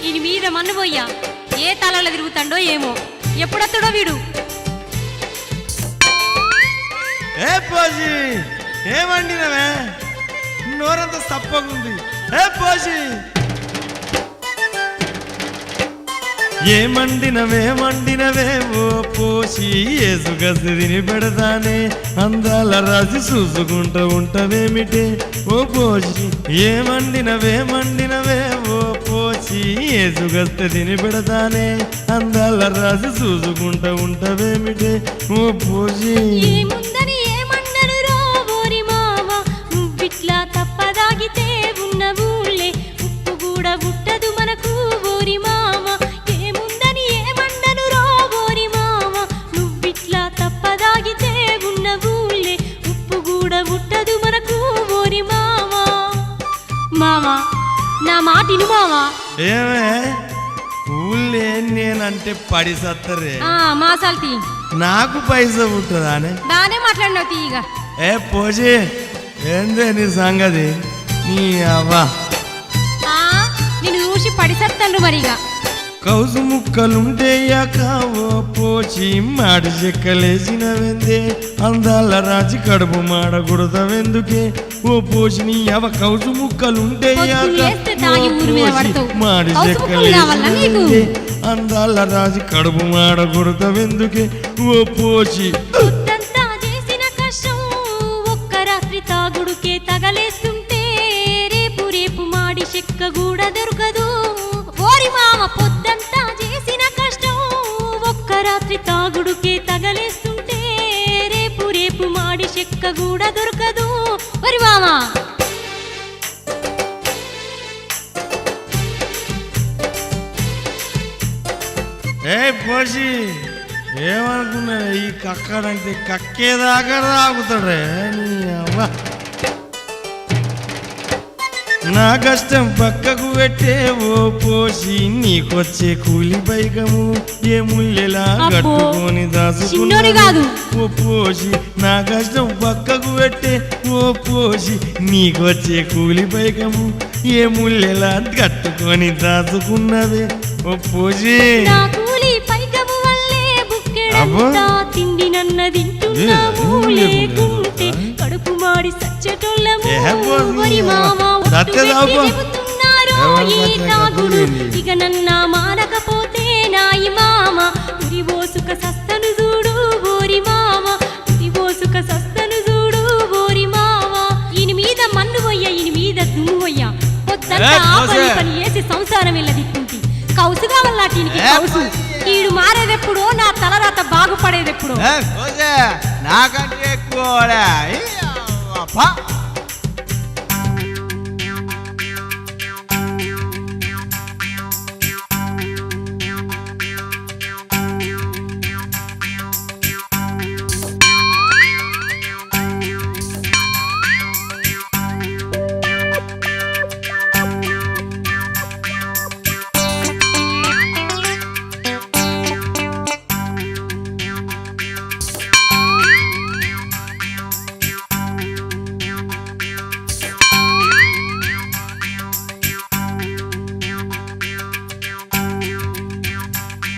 ఈయన మీద మన్ను పోయ్యా ఏ తలలో తిరుగుతాడో ఏమో ఎప్పుడొస్తాడో వీడు. ఏ పోసి ఏమండినవే నోరంతా సప్పగుంది. ఏ పోసి ఏమండినవే ఓ పోసి ఏసుగసి తిని పెడతానే అందాల రాసి చూసుకుంటూ ఉంటవేమిటే ఓ పోసి. ఏమండినవే ఓ పోసి ఏసుగస్తే తిని పెడతానే అందాల రాసి చూసుకుంటూ ఉంటవేమిటే ఓ పోసి. తప్పదాగితే ఉన్న ఊళ్ళే ఉప్పు కూడా ఉట్టదు మనకు ఓరి మామ. ఏముందని ఏమండను రో ఓరి మామ, నువ్విట్లా తప్పదాగితే ఉన్న ఊళ్ళే ఉప్పు కూడా ఉట్టదు మనకు ఓరి మామ. మామ నా మాటిను మామ. ఏమే ఊళ్ళే నేనంటే పడి సత్తరే మాసాల్తీ నాకు పైసా ఉంటుందా అని బానే మాట్లాడినావు తీయగా. ఏ పోసి ఏందే నీ సంగతి నీ అవ్వా నేను చూసి పడిసత్తండ్రు మరిగా. కౌసు ముక్కలుంటేయాక ఓ పోచి మాడి చెక్కలేసిన వెందే అందాల రాజి కడుపు మాడకూడదవెందుకే ఓ పోసి నీ అవ కౌసు ముక్కలుంటేయాక మాడి చెక్కలేసిన అందాల రాజి కడుపు మాడకూడదవెందుకే ఓ పోచి. తాగుడుకే తగలేస్తుంటే రేపు రేపు మాడి చెక్క కూడా దొరకదు ఓరి మామ. పొద్దంతా చేసిన కష్టం ఒక్క రాత్రి తాగుడుకే తగలేస్తుంటే రేపు రేపు మాడి చెక్క కూడా దొరకదు ఓరి మామ. ఏ పోసి ఏమనుకున్నా ఈ కక్కడంటే కక్కేదాకా తాగుతాడే నీ అవ్వ. నా కష్టం పక్కకు పెట్టే ఓ పోసి నీకొచ్చే కూలి బైకము ఏ ముల్లెలా కట్టుకొని దాచుకున్నాడు ఓ పోసి. నా కష్టం పక్కకు పెట్టే ఓ పోసి నీకొచ్చే కూలి బైకము ఏ ముల్లెలా కట్టుకొని దాచుకున్నదే ఓ పోసి. తిండి నన్న తింటున్నాము లేకుంటే కడుపు మాడి సచ్చటోళ్ళము ఓరి మామ. ఇక నన్న మానకపోతే నాయి మామ ఉరివోసుక సస్తను చూడు ఓరి మామ, ఉరివోసుక సస్తను చూడు ఓరి మామ. ఈయన మీద మన్ను పోయ్యా ఈయన మీద దుమ్ము పోయ్యా పొద్దంతా పని చేసి సంసారం వెళ్ళదిక్కుంటి కౌసు కావాలా ఈయనకి కౌసు. ఈడు మారేదెప్పుడో నా తలరాత బాగుపడేదెప్పుడో. నాకంటే ఎక్కువ